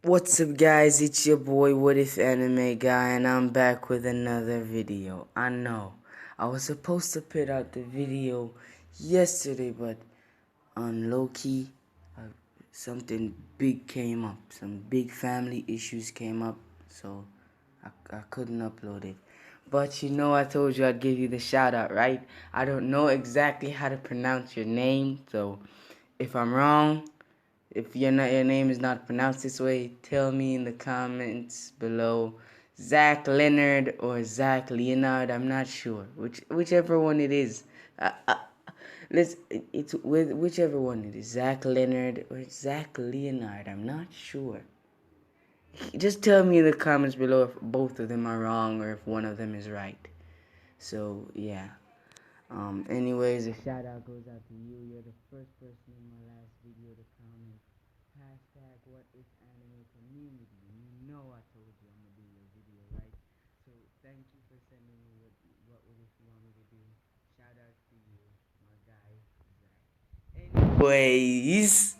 What's up guys, it's your boy What If Anime Guy and I'm back with another video. I know, I was supposed to put out the video yesterday, but on low-key, something big came up. Some big family issues came up, so I couldn't upload it. But you know I told you I'd give you the shout out, right? I don't know exactly how to pronounce your name, so if I'm wrong, if your name is not pronounced this way, tell me in the comments below. Zach Leonard or Zach Leonard, I'm not sure. Whichever one it is. It's with whichever one it is. Zach Leonard or Zach Leonard, I'm not sure. Just tell me in the comments below if both of them are wrong or if one of them is right. So yeah. Anyways, a shout out goes out to you. You're the first person in my last video to comment hashtag what if anime community. You know I told you I'm gonna do your video, right? So thank you for sending me what if you want me to do. Shout out to you, my guy, Zach. Anyways,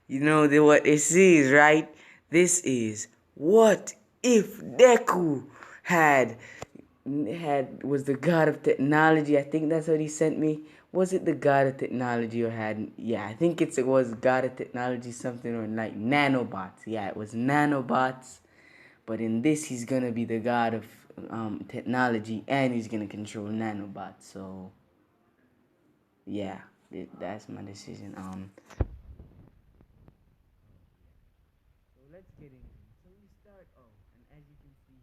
you know what this is, right? This is what if Deku had was the god of technology. I think that's what he sent me. Was it the god of technology or had? Yeah, I think it was god of technology something or like nanobots. Yeah, it was nanobots. But in this, he's gonna be the god of technology and he's gonna control nanobots. So yeah, that's my decision. So let's get into it. So we start off, and as you can see,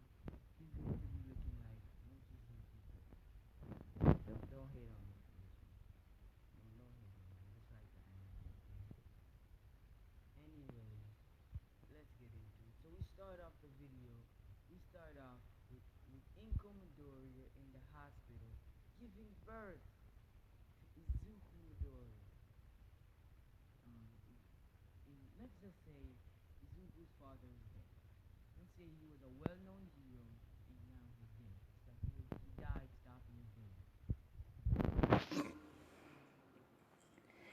he's going to be looking like don't hate on me. Don't hate on me. Just like the anime. Anyway, let's get into it. So we start off the video. We start off with Inko Midoriya in the hospital giving birth to Izuku Midoriya. Let's just say Izuku's father is dead. Let's say he was a well-known hero and now he's dead. It's like he died stopping his veins.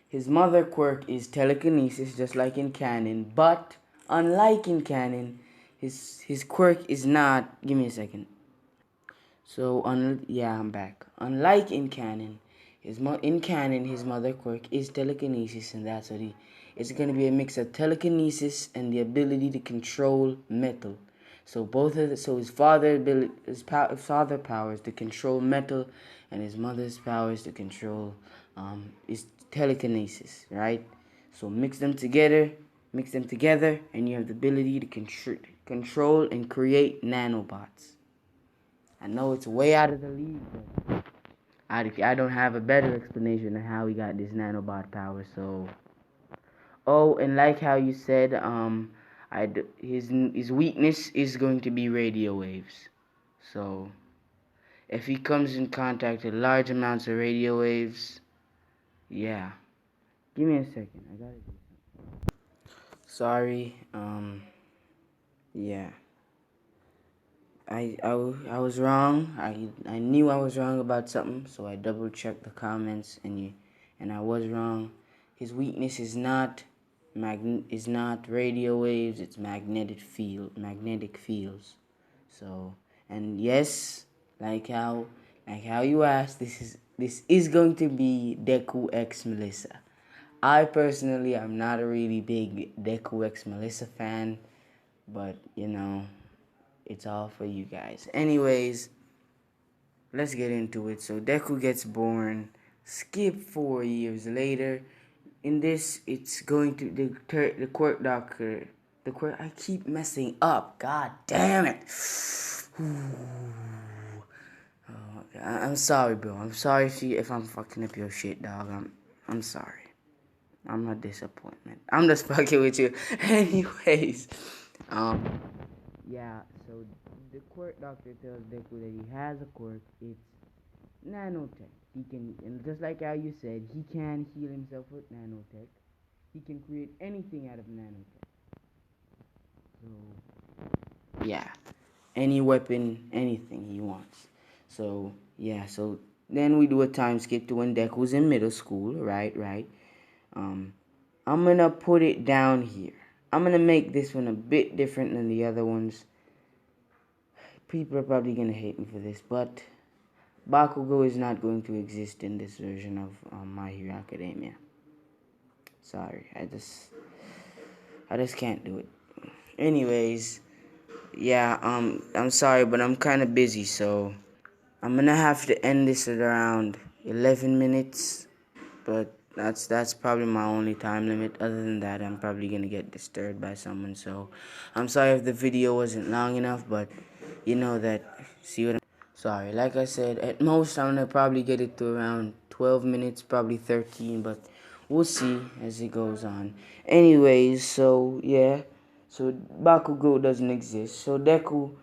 His mother quirk is telekinesis, just like in canon, but unlike in canon, his quirk is not. Give me a second. So yeah, I'm back. Unlike in canon, his mother quirk is telekinesis, and that's what he. It's gonna be a mix of telekinesis and the ability to control metal. So his father powers to control metal, and his mother's powers to control is telekinesis, right? So mix them together, and you have the ability to control and create nanobots. I know it's way out of the league, but I don't have a better explanation of how he got this nanobot power. So, oh, and like how you said, his weakness is going to be radio waves. So, if he comes in contact with large amounts of radio waves, yeah. Give me a second. I gotta do something. Sorry. Yeah. I was wrong. I knew I was wrong about something, so I double checked the comments and I was wrong. His weakness is not radio waves, it's magnetic fields. So, and yes, like how you asked, this is going to be Deku X Melissa. I personally am not a really big Deku X Melissa fan, but you know, it's all for you guys. Anyways, let's get into it. So Deku gets born. Skip 4 years later. In this, it's going to the quirk doctor. The quirk. I keep messing up. God damn it. I'm sorry, bro. I'm sorry if I'm fucking up your shit, dog. I'm sorry. I'm a disappointment. I'm just fucking with you. Anyways, yeah. So the quirk doctor tells Deku that he has a quirk. It's nanotech. He can, and just like how you said, he can heal himself with nanotech. He can create anything out of nanotech. So yeah, any weapon, anything he wants. So yeah, so then we do a time skip to when Deku was in middle school, right? I'm gonna put it down here. I'm gonna make this one a bit different than the other ones. People are probably gonna hate me for this, but Bakugo is not going to exist in this version of My Hero Academia. Sorry, I just can't do it. Anyways, yeah, I'm sorry, but I'm kind of busy, so I'm gonna have to end this at around 11 minutes. But that's probably my only time limit. Other than that, I'm probably gonna get disturbed by someone. So I'm sorry if the video wasn't long enough, but you know that. See what I'm sorry. Like I said, at most I'm gonna probably get it to around 12 minutes, probably 13, but we'll see as it goes on. Anyways, so yeah, so Bakugo doesn't exist. So Deku,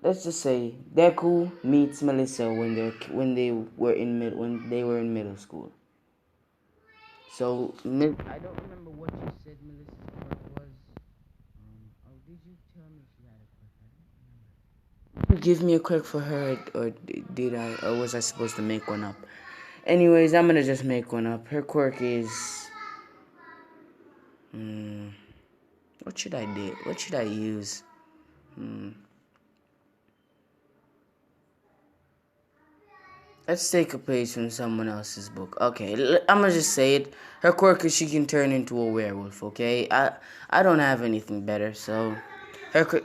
let's just say Deku meets Melissa when they were in middle school. So, I don't remember what you said Melissa's quirk was. Oh, did you tell me she had a quirk? I don't remember. Did you give me a quirk for her, or did I, or was I supposed to make one up? Anyways, I'm gonna just make one up. Her quirk is, what should I do? What should I use? Let's take a page from someone else's book. Okay, I'm gonna just say it. Her quirk is she can turn into a werewolf. Okay, I don't have anything better, so her quirk.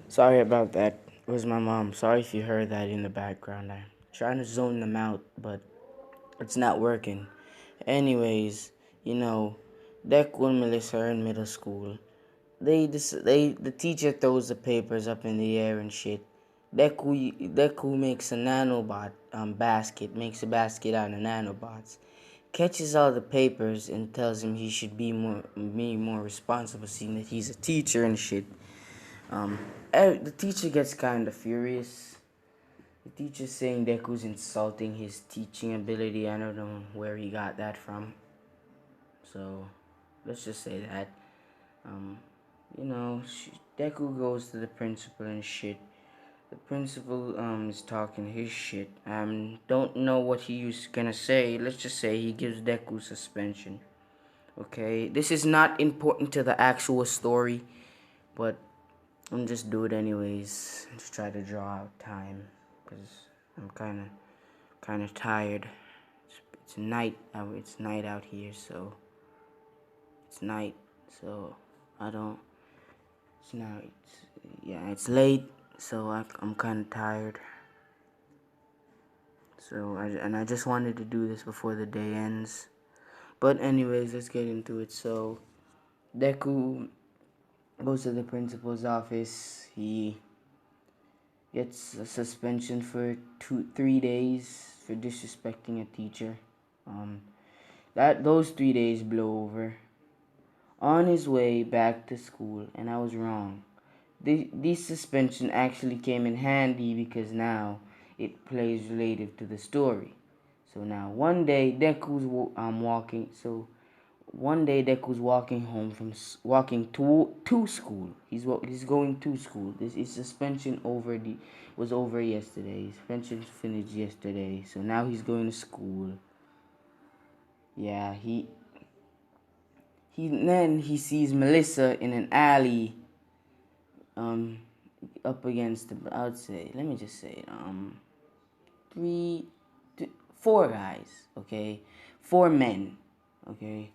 Sorry about that. It was my mom. Sorry if you heard that in the background. I'm trying to zone them out, but it's not working. Anyways, you know, Deku and Melissa are in middle school. The teacher throws the papers up in the air and shit. Deku makes a nanobot basket, makes a basket out of nanobots, catches all the papers and tells him he should be more responsible, seeing that he's a teacher and shit. Um, the teacher gets kind of furious. The teacher's saying Deku's insulting his teaching ability. I don't know where he got that from. So, let's just say that. Um, Deku goes to the principal and shit. The principal is talking his shit. Don't know what he was gonna say. Let's just say he gives Deku suspension. Okay, this is not important to the actual story, but I'm just do it anyways. Just try to draw out time, cause I'm kind of tired. It's night. It's night out here, so it's night. So I don't. It's now. It's late. So I'm kind of tired. So I just wanted to do this before the day ends. But anyways, let's get into it. So Deku goes to the principal's office. He gets a suspension for 3 days for disrespecting a teacher. Um, those 3 days blow over. On his way back to school, and I was wrong. This suspension actually came in handy because now it plays relative to the story. So now one day Deku's walking. So one day Deku's walking home from walking to school. He's going to school. This is suspension was over yesterday. Suspension finished yesterday. So now he's going to school. Yeah, then he sees Melissa in an alley, up against I would say, let me just say it, three, 4 guys, okay, 4 men, okay.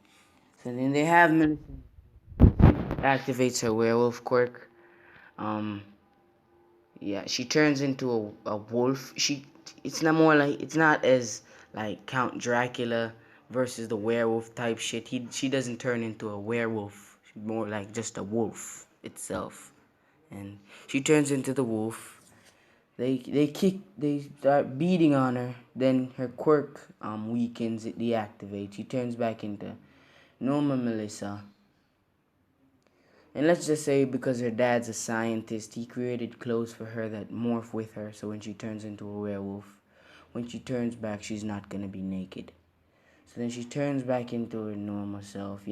So then they have Melissa activates her werewolf quirk. Um, yeah, she turns into a wolf. It's not as like Count Dracula versus the werewolf type shit. She doesn't turn into a werewolf. She's more like just a wolf itself. And she turns into the wolf. They start beating on her. Then her quirk weakens. It deactivates. She turns back into normal Melissa. And let's just say because her dad's a scientist, he created clothes for her that morph with her. So when she turns into a werewolf, when she turns back, she's not gonna be naked. So then she turns back into her normal self.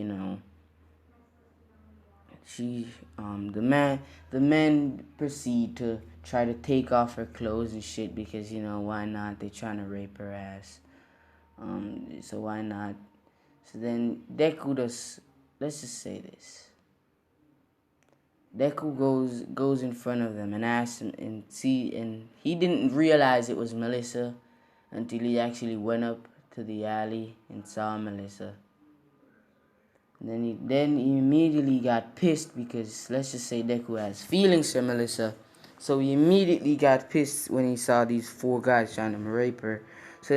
She the men proceed to try to take off her clothes and shit because why not? They trying to rape her ass. So why not? So then Deku does. Let's just say this. Deku goes in front of them and asks him and he didn't realize it was Melissa until he actually went up to the alley and saw Melissa. And then he immediately got pissed because let's just say Deku has feelings for Melissa. So he immediately got pissed when he saw these 4 guys trying to rape her. So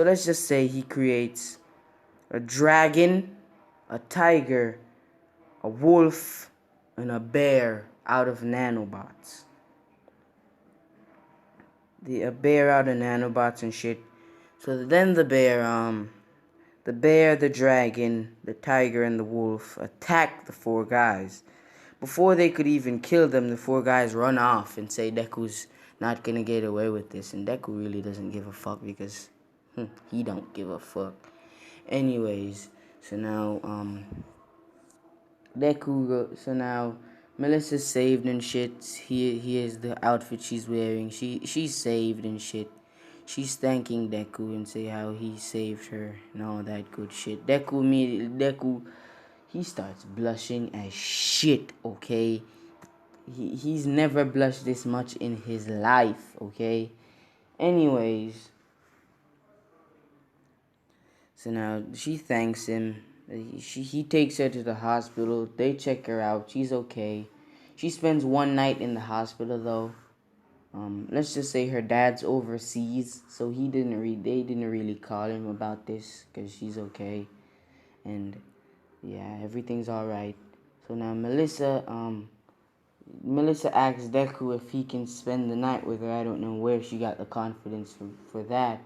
let's just say he creates a dragon, a tiger, a wolf, and a bear out of nanobots. A bear out of nanobots and shit. So then the bear, the dragon, the tiger, and the wolf attack the 4 guys. Before they could even kill them, the 4 guys run off and say Deku's not gonna get away with this. And Deku really doesn't give a fuck because he don't give a fuck. Anyways, so now so now Melissa's saved and shit. Here's the outfit she's wearing. She's saved and shit. She's thanking Deku and say how he saved her and all that good shit. Deku, he starts blushing as shit, okay? He's never blushed this much in his life, okay? Anyways, so now she thanks him. He takes her to the hospital. They check her out. She's okay. She spends 1 night in the hospital though. Let's just say her dad's overseas, so they didn't really call him about this because she's okay, and yeah, everything's all right. So now Melissa asks Deku if he can spend the night with her. I don't know where she got the confidence for that.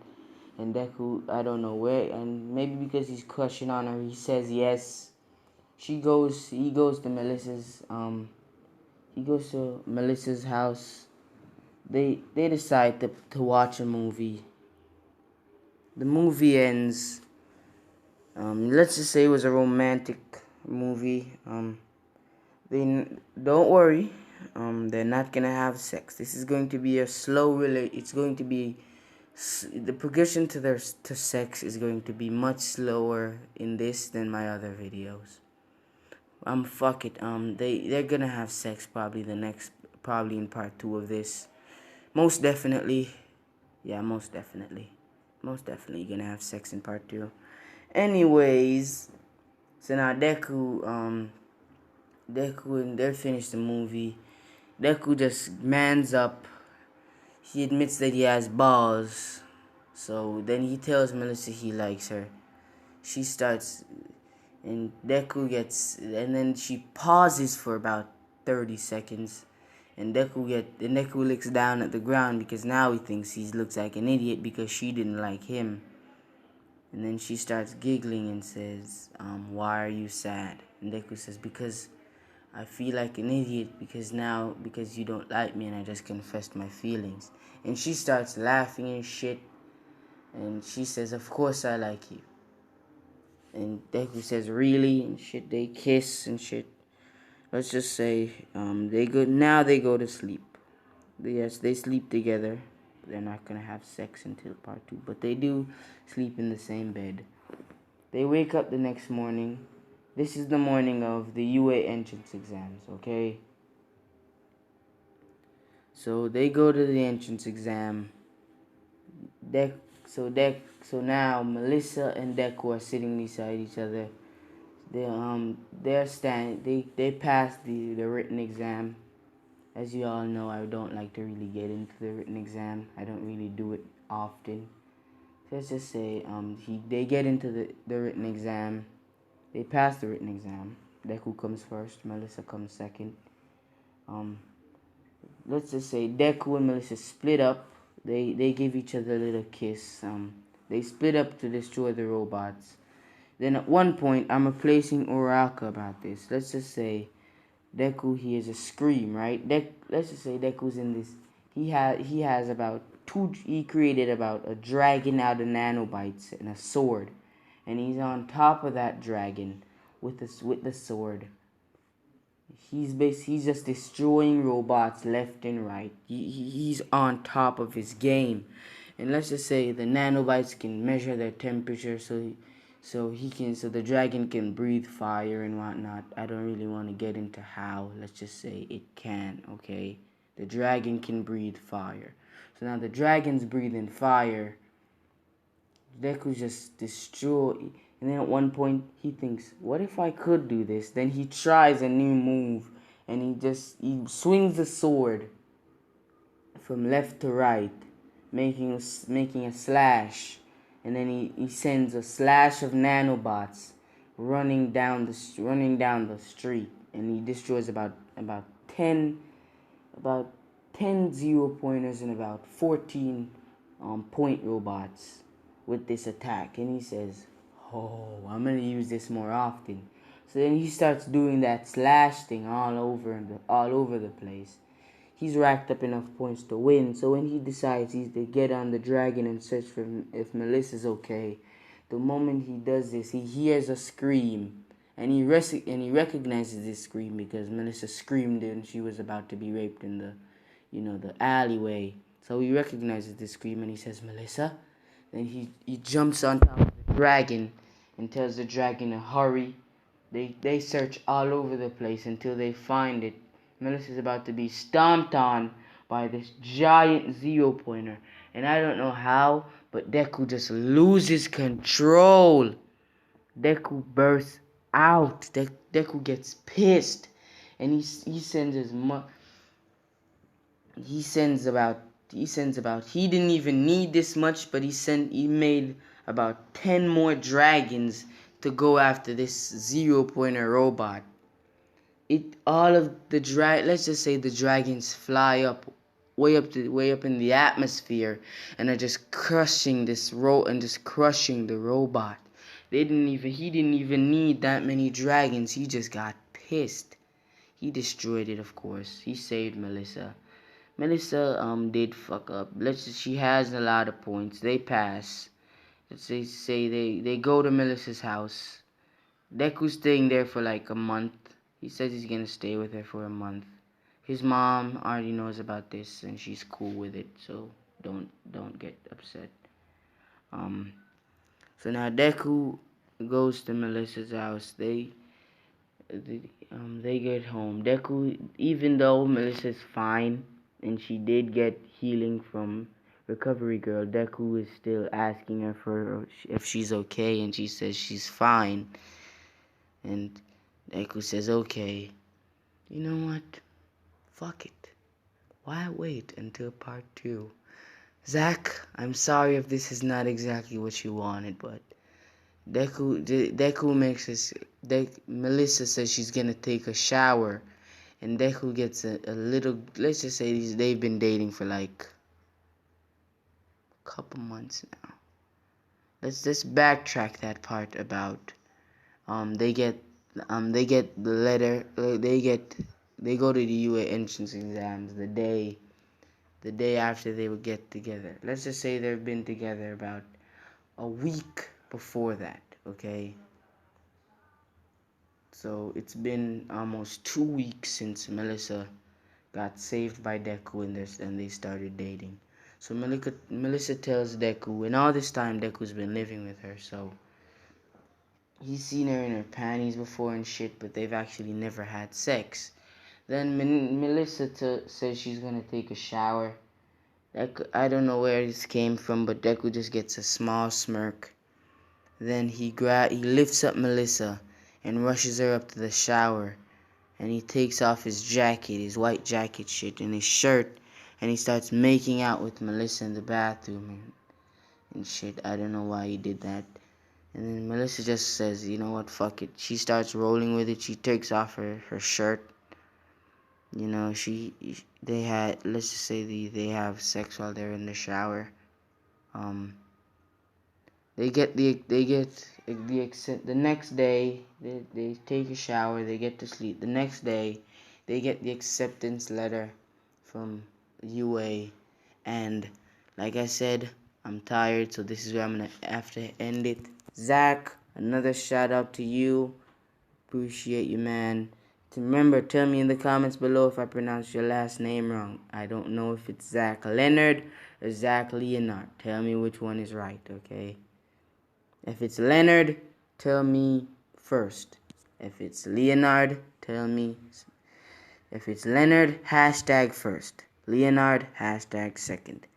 And Deku, I don't know where, and maybe because he's crushing on her, he says yes. He goes to Melissa's house. They decide to watch a movie. The movie ends. Let's just say it was a romantic movie. They don't worry. They're not gonna have sex. This is going to be a slow It's going to be the progression to sex is going to be much slower in this than my other videos. Fuck it. They're gonna have sex probably in part 2 of this. Most definitely. Yeah, most definitely. Most definitely gonna have sex in part 2. Anyways, so now Deku and they're finished the movie. Deku just mans up. He admits that he has balls. So then he tells Melissa he likes her. She starts, and then she pauses for about 30 seconds. And Deku looks down at the ground because now he thinks he looks like an idiot because she didn't like him. And then she starts giggling and says, why are you sad? And Deku says, because I feel like an idiot because you don't like me and I just confessed my feelings. And she starts laughing and shit. And she says, of course I like you. And Deku says, really? And shit, they kiss and shit. Let's just say, they go to sleep. Yes, they sleep together. They're not gonna have sex until part 2, but they do sleep in the same bed. They wake up the next morning. This is the morning of the UA entrance exams, okay? So they go to the entrance exam. So now Melissa and Deku are sitting beside each other. They passed the written exam. As you all know, I don't like to really get into the written exam. I don't really do it often. So let's just say they get into the written exam. They pass the written exam. Deku comes first, Melissa comes second. Let's just say Deku and Melissa split up. They give each other a little kiss. They split up to destroy the robots. Then at one point, I'm replacing Uraraka about this. Let's just say Deku hears a scream, right? Let's just say Deku's in this. He created about a dragon out of nanobites and a sword, and he's on top of that dragon with the sword. He's just destroying robots left and right. He's on top of his game, and let's just say the nanobites can measure their temperature, so So the dragon can breathe fire and whatnot. I don't really want to get into how. Let's just say it can, okay? The dragon can breathe fire. So now the dragon's breathing fire. Deku just destroy. And then at one point he thinks, what if I could do this? Then he tries a new move, and he swings the sword from left to right, making a slash, and then he sends a slash of nanobots running down the street, and he destroys about 10 about 10 zero pointers and about 14 point robots with this attack. And he says, oh, I'm gonna use this more often. So then he starts doing that slash thing all over the place. He's racked up enough points to win. So when he decides he's to get on the dragon and search for if Melissa's okay, the moment he does this, he hears a scream, and he recognizes this scream because Melissa screamed and she was about to be raped in the alleyway. So he recognizes this scream and he says, Melissa. Then he jumps on top of the dragon and tells the dragon to hurry. They search all over the place until they find it. Melissa's about to be stomped on by this giant zero pointer. And I don't know how, but Deku just loses control. Deku bursts out. Deku gets pissed. And he sends his he didn't even need this much, but he made about 10 more dragons to go after this zero pointer robot. Let's just say the dragons fly up way up in the atmosphere and are just crushing the robot. He didn't even need that many dragons. He just got pissed. He destroyed it, of course. He saved Melissa. Melissa did fuck up. She has a lot of points. They pass. They go to Melissa's house. Deku's staying there for like a month. He says he's gonna stay with her for a month. His mom already knows about this and she's cool with it, so don't get upset. So now Deku goes to Melissa's house. They get home. Deku, even though Melissa's fine and she did get healing from Recovery Girl, Deku is still asking her for if she's okay, and she says she's fine. And Deku says, okay, you know what? Fuck it. Why wait until part 2? Zach, I'm sorry if this is not exactly what you wanted, but Melissa says she's gonna take a shower, and Deku gets a little, let's just say they've been dating for like a couple months now. Let's just backtrack that part about, they get the letter, they go to the UA entrance exams the day after they would get together. Let's just say they've been together about a week before that, okay? So it's been almost 2 weeks since Melissa got saved by Deku and they started dating. So Melissa tells Deku, and all this time Deku's been living with her, so he's seen her in her panties before and shit, but they've actually never had sex. Then Melissa says she's gonna take a shower. I don't know where this came from, but Deku just gets a small smirk. Then he lifts up Melissa and rushes her up to the shower. And he takes off his jacket, his white jacket shit, and his shirt, and he starts making out with Melissa in the bathroom and shit. I don't know why he did that. And then Melissa just says, you know what, fuck it. She starts rolling with it. She takes off her shirt. You know, let's just say they have sex while they're in the shower. The next day, they take a shower, they get to sleep. The next day, they get the acceptance letter from UA. And like I said, I'm tired, so this is where I'm going to have to end it. Zach, another shout out to you. Appreciate you, man. Remember, tell me in the comments below if I pronounce your last name wrong. I don't know if it's Zach Leonard or Zach Leonard. Tell me which one is right, okay? If it's Leonard, tell me first. If it's Leonard, tell me. If it's Leonard, hashtag first. Leonard, hashtag second.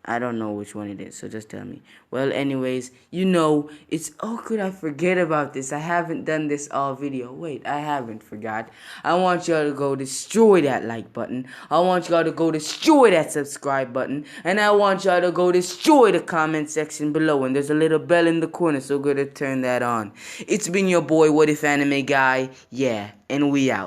I don't know which one it is, so just tell me. Well, anyways, it's... Oh, could I forget about this? I haven't done this all video. Wait, I haven't forgot. I want y'all to go destroy that like button. I want y'all to go destroy that subscribe button. And I want y'all to go destroy the comment section below. And there's a little bell in the corner, so go to turn that on. It's been your boy, What If Anime Guy. Yeah, and we out.